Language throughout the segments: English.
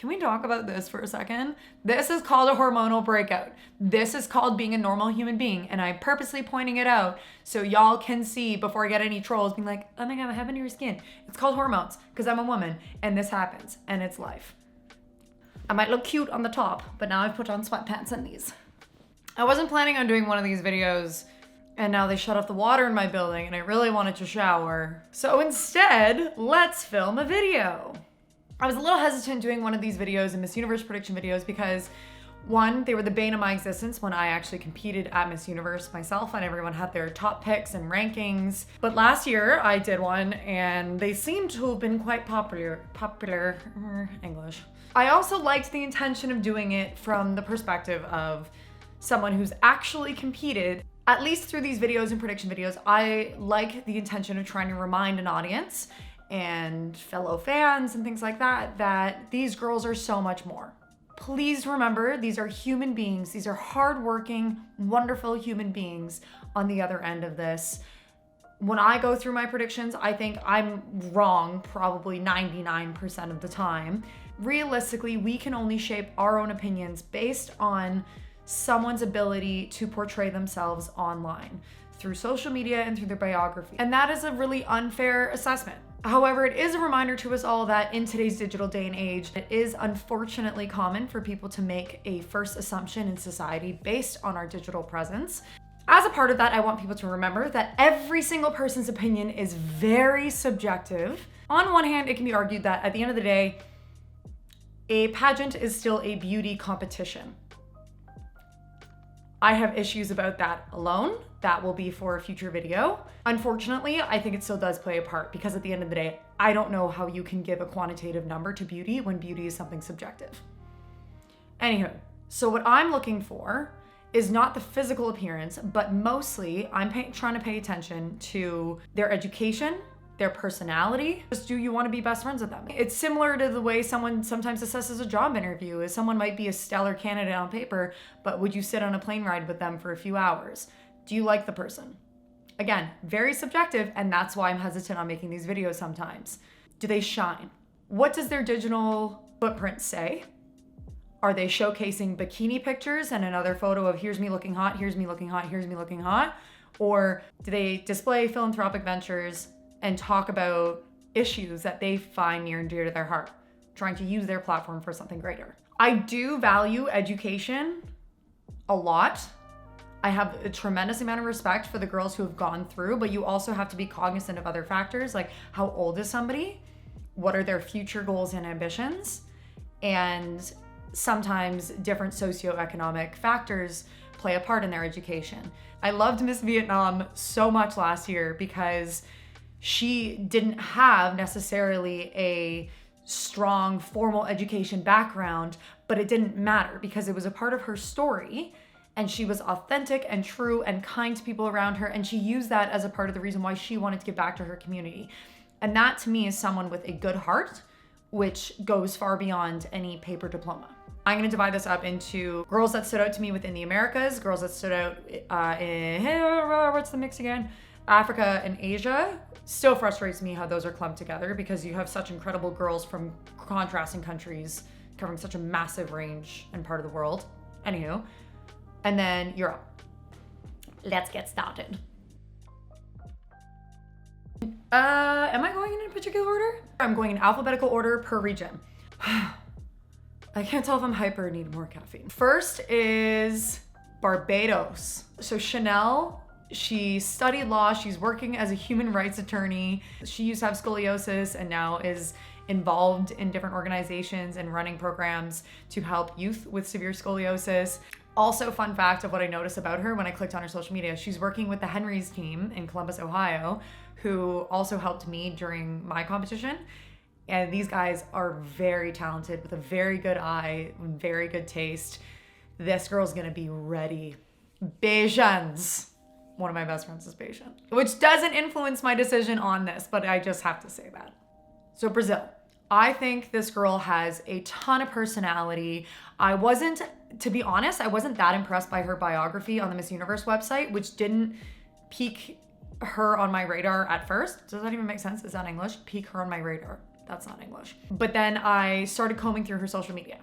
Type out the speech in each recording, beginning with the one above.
Can we talk about this for a second? This is called a hormonal breakout. This is called being a normal human being. And I'm purposely pointing it out so y'all can see before I get any trolls being like, oh my God, what happened to your skin? It's called hormones because I'm a woman and this happens and it's life. I might look cute on the top, but now I've put on sweatpants and these. I wasn't planning on doing one of these videos and now they shut off the water in my building and I really wanted to shower. So instead, let's film a video. I was a little hesitant doing one of these videos and Miss Universe prediction videos because one, they were the bane of my existence when I actually competed at Miss Universe myself and everyone had their top picks and rankings. But last year I did one and they seemed to have been quite popular English. I also liked the intention of doing it from the perspective of someone who's actually competed. At least through these videos and prediction videos, I like the intention of trying to remind an audience and fellow fans and things like that, that these girls are so much more. Please remember, these are human beings. These are hardworking, wonderful human beings on the other end of this. When I go through my predictions, I think I'm wrong probably 99% of the time. Realistically, we can only shape our own opinions based on someone's ability to portray themselves online through social media and through their biography. And that is a really unfair assessment. However, it is a reminder to us all that in today's digital day and age, it is unfortunately common for people to make a first assumption in society based on our digital presence. As a part of that, I want people to remember that every single person's opinion is very subjective. On one hand, it can be argued that at the end of the day, a pageant is still a beauty competition. I have issues about that alone. That will be for a future video. Unfortunately, I think it still does play a part because at the end of the day, I don't know how you can give a quantitative number to beauty when beauty is something subjective. Anywho, so what I'm looking for is not the physical appearance, but mostly I'm trying to pay attention to their education, their personality. Just do you want to be best friends with them? It's similar to the way someone sometimes assesses a job interview. Is someone might be a stellar candidate on paper, but would you sit on a plane ride with them for a few hours? Do you like the person? Again, very subjective, and that's why I'm hesitant on making these videos sometimes. Do they shine? What does their digital footprint say? Are they showcasing bikini pictures and another photo of here's me looking hot, here's me looking hot, here's me looking hot? Or do they display philanthropic ventures and talk about issues that they find near and dear to their heart, trying to use their platform for something greater? I do value education a lot. I have a tremendous amount of respect for the girls who have gone through, but you also have to be cognizant of other factors, like how old is somebody? What are their future goals and ambitions? And sometimes different socioeconomic factors play a part in their education. I loved Miss Vietnam so much last year because she didn't have necessarily a strong formal education background, but it didn't matter because it was a part of her story and she was authentic and true and kind to people around her, and she used that as a part of the reason why she wanted to give back to her community. And that to me is someone with a good heart, which goes far beyond any paper diploma. I'm gonna divide this up into girls that stood out to me within the Americas, girls that stood out in, what's the mix again? Africa and Asia. Still frustrates me how those are clumped together because you have such incredible girls from contrasting countries covering such a massive range and part of the world. Anywho, and then Europe. Let's get started. Am I going in a particular order? I'm going in alphabetical order per region. I can't tell if I'm hyper or need more caffeine. First is Barbados. So Chanel, she studied law. She's working as a human rights attorney. She used to have scoliosis and now is involved in different organizations and running programs to help youth with severe scoliosis. Also, fun fact of what I noticed about her when I clicked on her social media, she's working with the Henry's team in Columbus, Ohio, who also helped me during my competition. And these guys are very talented with a very good eye, very good taste. This girl's gonna be ready. Bayesians. One of my best friends is Bayesian, which doesn't influence my decision on this, but I just have to say that. So Brazil. I think this girl has a ton of personality. To be honest, I wasn't that impressed by her biography on the Miss Universe website, which didn't pique her on my radar at first. Does that even make sense? Is that English? Pique her on my radar. That's not English. But then I started combing through her social media.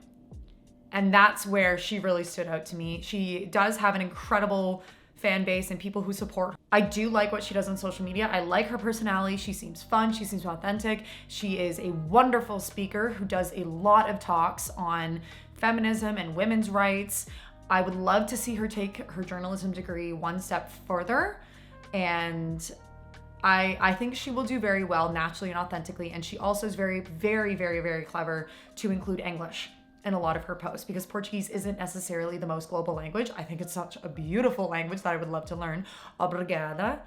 And that's where she really stood out to me. She does have an incredible fan base and people who support her. I do like what she does on social media. I like her personality. She seems fun. She seems authentic. She is a wonderful speaker who does a lot of talks on feminism and women's rights. I would love to see her take her journalism degree one step further. And I think she will do very well naturally and authentically. And she also is very, very, very, very clever to include English in a lot of her posts, because Portuguese isn't necessarily the most global language. I think it's such a beautiful language that I would love to learn. Obrigada.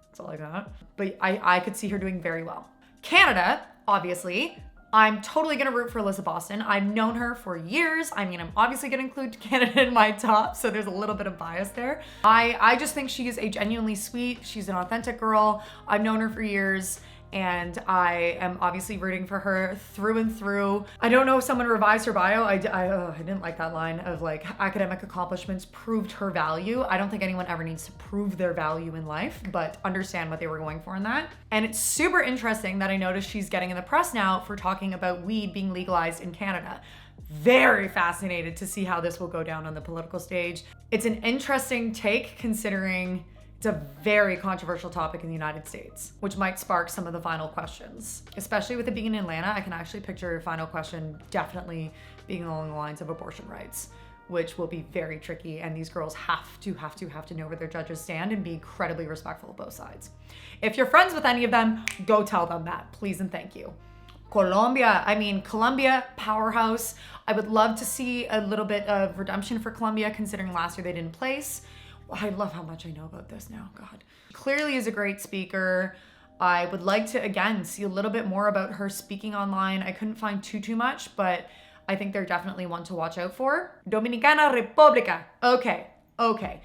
That's all I got. But I could see her doing very well. Canada, obviously. I'm totally gonna root for Alyssa Boston. I've known her for years. I mean, I'm obviously gonna include Canada in my top, so there's a little bit of bias there. I just think she is a genuinely sweet, she's an authentic girl. I've known her for years, and I am obviously rooting for her through and through. I don't know if someone revised her bio. I didn't like that line of like, academic accomplishments proved her value. I don't think anyone ever needs to prove their value in life, but understand what they were going for in that. And it's super interesting that I noticed she's getting in the press now for talking about weed being legalized in Canada. Very fascinated to see how this will go down on the political stage. It's an interesting take considering it's a very controversial topic in the United States, which might spark some of the final questions. Especially with it being in Atlanta, I can actually picture a final question definitely being along the lines of abortion rights, which will be very tricky. And these girls have to know where their judges stand and be incredibly respectful of both sides. If you're friends with any of them, go tell them that, please and thank you. Colombia, powerhouse. I would love to see a little bit of redemption for Colombia, considering last year they didn't place. I love how much I know about this now, God. Clearly is a great speaker. I would like to, again, see a little bit more about her speaking online. I couldn't find too much, but I think they're definitely one to watch out for. Dominicana Republica. Okay.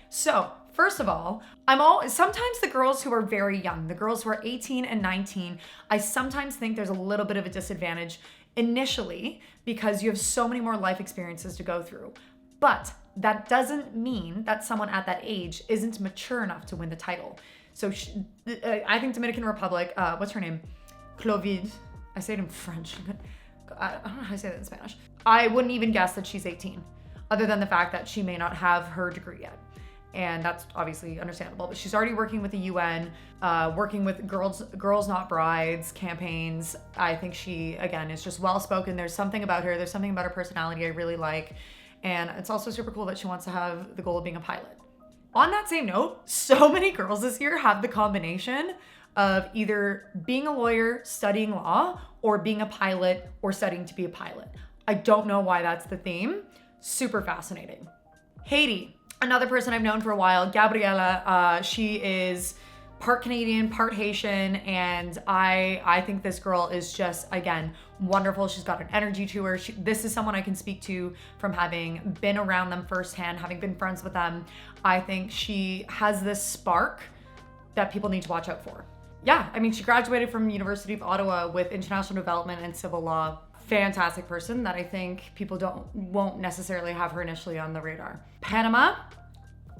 So, first of all, sometimes the girls who are very young, the girls who are 18 and 19, I sometimes think there's a little bit of a disadvantage initially because you have so many more life experiences to go through. But that doesn't mean that someone at that age isn't mature enough to win the title. So I think Dominican Republic, what's her name? Clovis. I say it in French. I don't know how to say that in Spanish. I wouldn't even guess that she's 18, other than the fact that she may not have her degree yet. And that's obviously understandable, but she's already working with the UN, working with Girls Not Brides campaigns. I think she, again, is just well-spoken. There's something about her. There's something about her personality I really like. And it's also super cool that she wants to have the goal of being a pilot. On that same note, so many girls this year have the combination of either being a lawyer, studying law, or being a pilot, or studying to be a pilot. I don't know why that's the theme. Super fascinating. Haiti, another person I've known for a while, Gabriela. She is part Canadian, part Haitian, and I think this girl is just, again, wonderful. She's got an energy to her. This is someone I can speak to from having been around them firsthand, having been friends with them. I think she has this spark that people need to watch out for. Yeah, she graduated from University of Ottawa with international development and civil law. Fantastic person that I think people won't necessarily have her initially on the radar. Panama.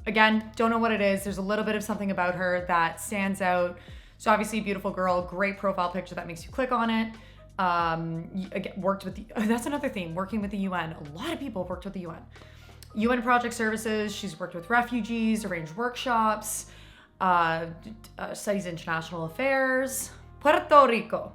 Again, don't know what it is. There's a little bit of something about her that stands out. So obviously a beautiful girl, great profile picture that makes you click on it. Again, that's another theme, working with the UN. A lot of people have worked with the UN. UN Project Services, she's worked with refugees, arranged workshops, studies international affairs. Puerto Rico,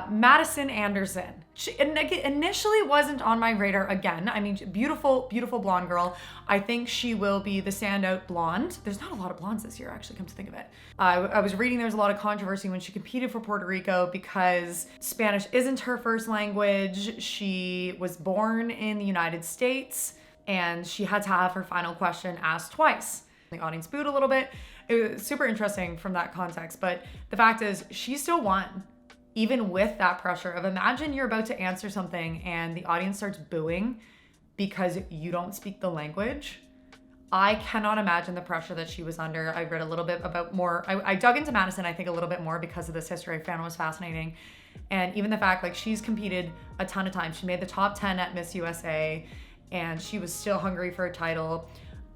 Madison Anderson. She initially wasn't on my radar again. Beautiful blonde girl. I think she will be the standout blonde. There's not a lot of blondes this year, actually, come to think of it. I was reading there was a lot of controversy when she competed for Puerto Rico because Spanish isn't her first language. She was born in the United States and she had to have her final question asked twice. The audience booed a little bit. It was super interesting from that context, but the fact is she still won, even with that pressure of imagine you're about to answer something and the audience starts booing because you don't speak the language. I cannot imagine the pressure that she was under. I read a little bit about more. I dug into Madison, I think, a little bit more because of this history. I found it was fascinating. And even the fact, she's competed a ton of times. She made the top 10 at Miss USA and she was still hungry for a title.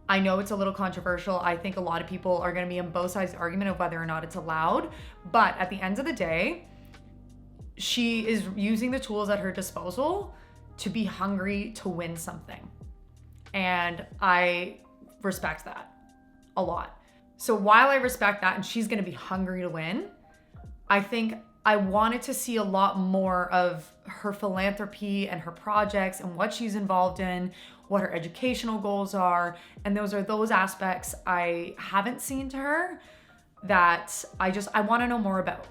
I know it's a little controversial. I think a lot of people are going to be on both sides of the argument of whether or not it's allowed. But at the end of the day, she is using the tools at her disposal to be hungry to win something. And I respect that a lot. So while I respect that, and she's gonna be hungry to win, I think I wanted to see a lot more of her philanthropy and her projects and what she's involved in, what her educational goals are. And those are those aspects I haven't seen to her that I wanna know more about.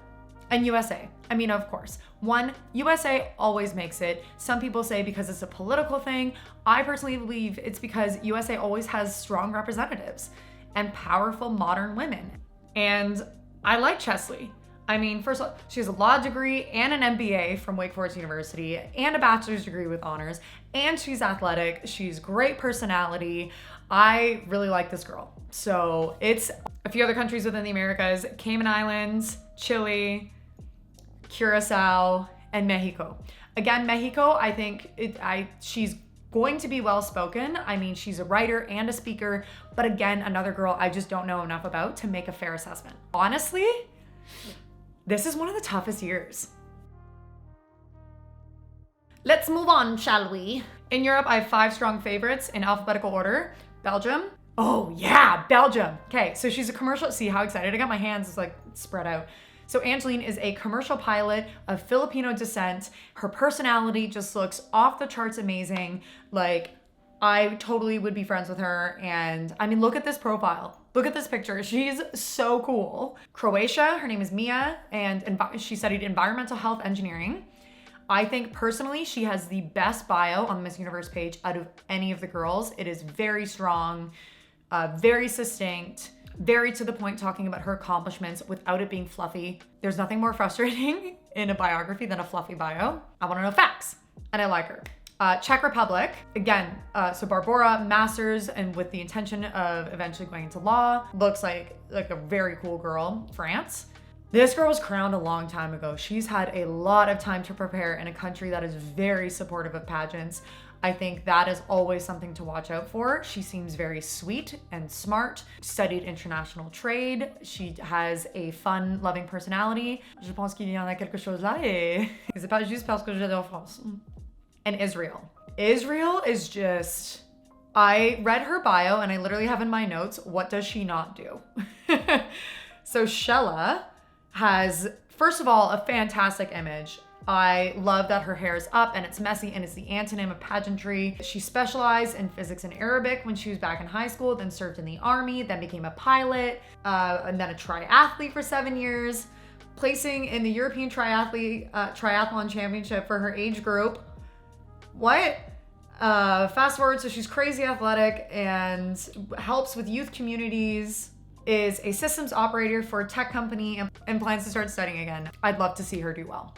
And USA, I mean, of course. One, USA always makes it. Some people say because it's a political thing. I personally believe it's because USA always has strong representatives and powerful modern women. And I like Chesley. I mean, first of all, she has a law degree and an MBA from Wake Forest University and a bachelor's degree with honors, and she's athletic. She's great personality. I really like this girl. So it's a few other countries within the Americas: Cayman Islands, Chile, Curacao, and Mexico. Again, Mexico, I think she's going to be well-spoken. I mean, she's a writer and a speaker, but again, another girl I just don't know enough about to make a fair assessment. Honestly, this is one of the toughest years. Let's move on, shall we? In Europe, I have 5 strong favorites in alphabetical order. Belgium. Oh yeah, Belgium. Okay, so she's a commercial, see how excited I got, my hands like spread out. So Angeline is a commercial pilot of Filipino descent. Her personality just looks off the charts amazing. Like, I totally would be friends with her. And I mean, look at this profile. Look at this picture. She's so cool. Croatia, her name is Mia, and she studied environmental health engineering. I think personally, she has the best bio on the Miss Universe page out of any of the girls. It is very strong, very succinct, very to the point, talking about her accomplishments without it being fluffy. There's nothing more frustrating in a biography than a fluffy bio. I want to know facts, and I like her. Czech Republic, again, so Barbara, masters, and with the intention of eventually going into law. Looks like a very cool girl. France. This girl was crowned a long time ago. She's had a lot of time to prepare in a country that is very supportive of pageants. I think that is always something to watch out for. She seems very sweet and smart, studied international trade. She has a fun, loving personality. Je pense qu'il y en a quelque chose là et c'est pas juste parce que j'adore France. And Israel. Israel is just, I read her bio and I literally have in my notes, what does she not do? So Shella has, first of all, a fantastic image. I love that her hair is up and it's messy and it's the antonym of pageantry. She specialized in physics and Arabic when she was back in high school, then served in the army, then became a pilot, and then a triathlete for 7 years, placing in the European Triathlon Championship for her age group. What? Fast forward, so she's crazy athletic and helps with youth communities, is a systems operator for a tech company and plans to start studying again. I'd love to see her do well.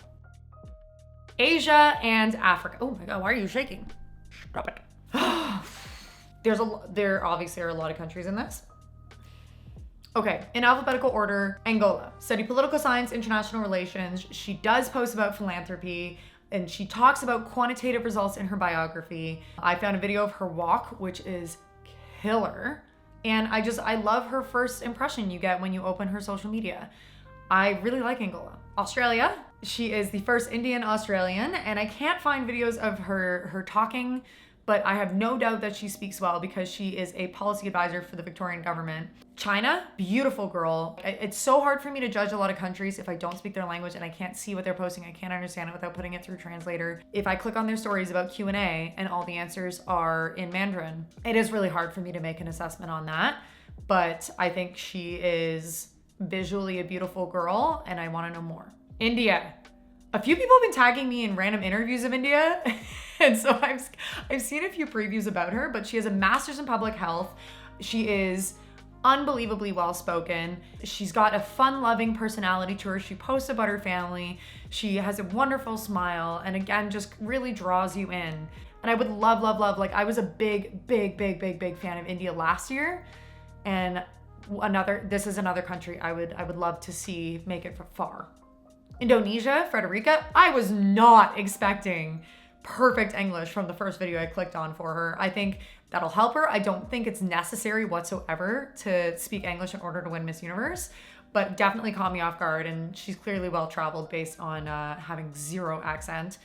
Asia and Africa. Oh my God, why are you shaking? Stop it. There obviously are a lot of countries in this. Okay, in alphabetical order, Angola. Studied political science, international relations. She does post about philanthropy and she talks about quantitative results in her biography. I found a video of her walk, which is killer. And I love her first impression you get when you open her social media. I really like Angola. Australia. She is the first Indian Australian, and I can't find videos of her talking, but I have no doubt that she speaks well because she is a policy advisor for the Victorian government. China, beautiful girl. It's so hard for me to judge a lot of countries if I don't speak their language and I can't see what they're posting. I can't understand it without putting it through translator. If I click on their stories about Q&A and all the answers are in Mandarin, it is really hard for me to make an assessment on that. But I think she is visually a beautiful girl and I want to know more. India. A few people have been tagging me in random interviews of India. And so I've seen a few previews about her, but she has a master's in public health. She is unbelievably well-spoken. She's got a fun-loving personality to her. She posts about her family. She has a wonderful smile. And again, just really draws you in. And I would love, like I was a big fan of India last year. And this is another country I would love to see make it far. Indonesia, Frederica. I was not expecting perfect English from the first video I clicked on for her. I think that'll help her. I don't think it's necessary whatsoever to speak English in order to win Miss Universe, but definitely caught me off guard. And she's clearly well-traveled based on having zero accent.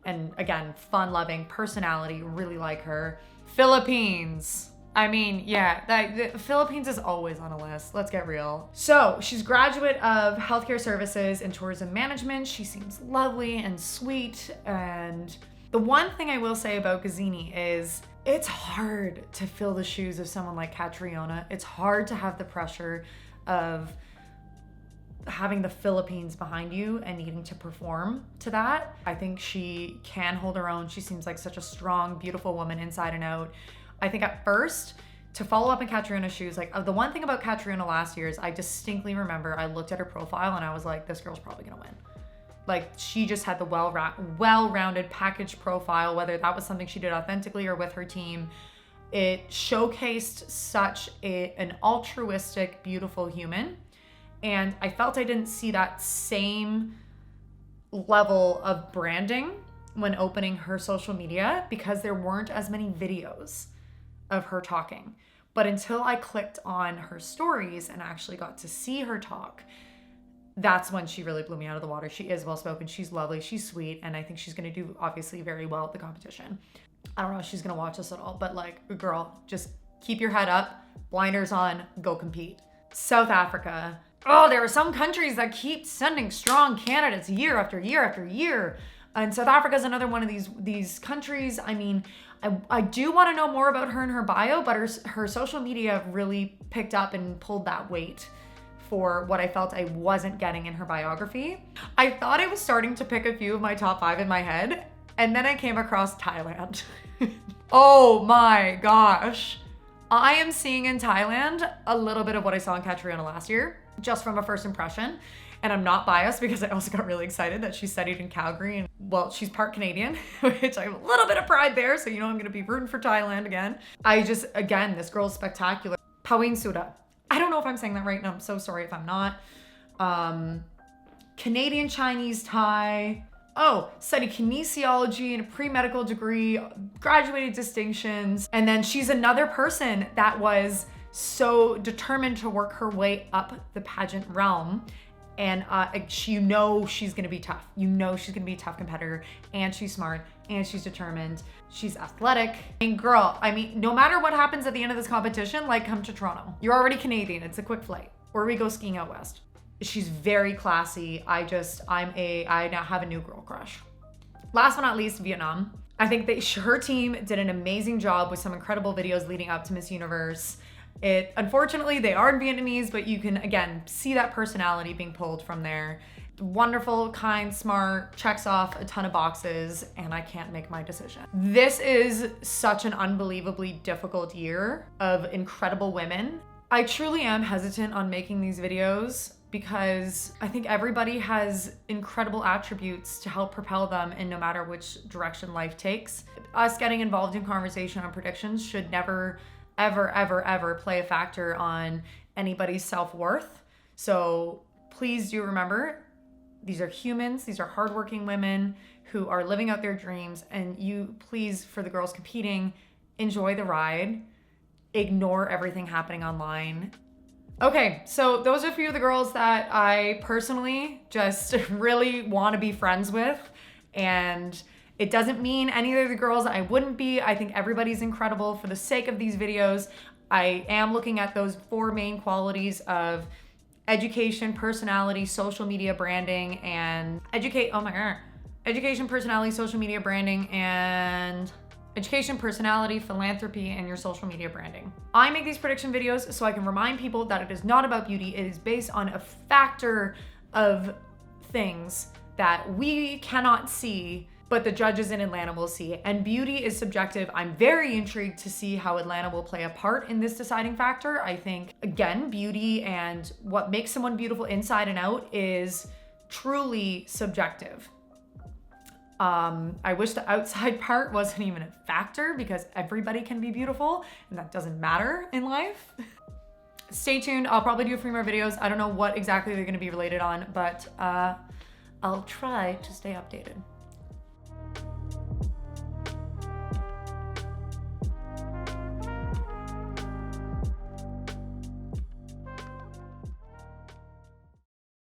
And again, fun-loving personality, really like her. Philippines. I mean, yeah, the Philippines is always on a list. Let's get real. So she's graduate of healthcare services and tourism management. She seems lovely and sweet. And the one thing I will say about Gazzini is it's hard to fill the shoes of someone like Catriona. It's hard to have the pressure of having the Philippines behind you and needing to perform to that. I think she can hold her own. She seems like such a strong, beautiful woman inside and out. I think at first, to follow up in Catriona's shoes, like the one thing about Catriona last year is I distinctly remember I looked at her profile and I was like, this girl's probably gonna win. Like she just had the well-rounded packaged profile, whether that was something she did authentically or with her team. It showcased such an altruistic, beautiful human. And I felt I didn't see that same level of branding when opening her social media because there weren't as many videos of her talking. But until I clicked on her stories and actually got to see her talk, that's when she really blew me out of the water. She is well-spoken, she's lovely, she's sweet, and I think she's gonna do obviously very well at the competition. I don't know if she's gonna watch this at all, but like, girl, just keep your head up, blinders on, go compete. South Africa. Oh, there are some countries that keep sending strong candidates year after year after year. And South Africa is another one of these countries. I mean, I do want to know more about her and her bio, but her social media really picked up and pulled that weight for what I felt I wasn't getting in her biography. I thought I was starting to pick a few of my top 5 in my head, and then I came across Thailand. Oh my gosh. I am seeing in Thailand a little bit of what I saw in Catriona last year, just from a first impression. And I'm not biased because I also got really excited that she studied in Calgary. And well, she's part Canadian, which I have a little bit of pride there. So, you know, I'm going to be rooting for Thailand again. Again, this girl's spectacular. Pawin Suda. I don't know if I'm saying that right. And I'm so sorry if I'm not. Canadian Chinese Thai. Oh, studied kinesiology and a pre-medical degree, graduated distinctions. And then she's another person that was so determined to work her way up the pageant realm. And you know she's gonna be tough. You know she's gonna be a tough competitor, and she's smart, and she's determined. She's athletic. And girl, I mean, no matter what happens at the end of this competition, like, come to Toronto. You're already Canadian, it's a quick flight. Or we go skiing out west. She's very classy. I now have a new girl crush. Last but not least, Vietnam. I think her team did an amazing job with some incredible videos leading up to Miss Universe. Unfortunately, they are in Vietnamese, but you can, again, see that personality being pulled from there. Wonderful, kind, smart, checks off a ton of boxes, and I can't make my decision. This is such an unbelievably difficult year of incredible women. I truly am hesitant on making these videos because I think everybody has incredible attributes to help propel them in no matter which direction life takes. Us getting involved in conversation on predictions should never ever play a factor on anybody's self-worth. So please do remember, these are humans, these are hardworking women who are living out their dreams, and you, please, for the girls competing, enjoy the ride, ignore everything happening online. Okay, so those are a few of the girls that I personally just really want to be friends with, and it doesn't mean any of the girls I wouldn't be. I think everybody's incredible. For the sake of these videos, I am looking at those 4 main qualities of education, personality, social media branding, and education, personality, social media branding, and education, personality, philanthropy, and your social media branding. I make these prediction videos so I can remind people that it is not about beauty. It is based on a factor of things that we cannot see, but the judges in Atlanta will see. And beauty is subjective. I'm very intrigued to see how Atlanta will play a part in this deciding factor. I think, again, beauty and what makes someone beautiful inside and out is truly subjective. I wish the outside part wasn't even a factor because everybody can be beautiful and that doesn't matter in life. Stay tuned. I'll probably do 3 more videos. I don't know what exactly they're going to be related on, but I'll try to stay updated.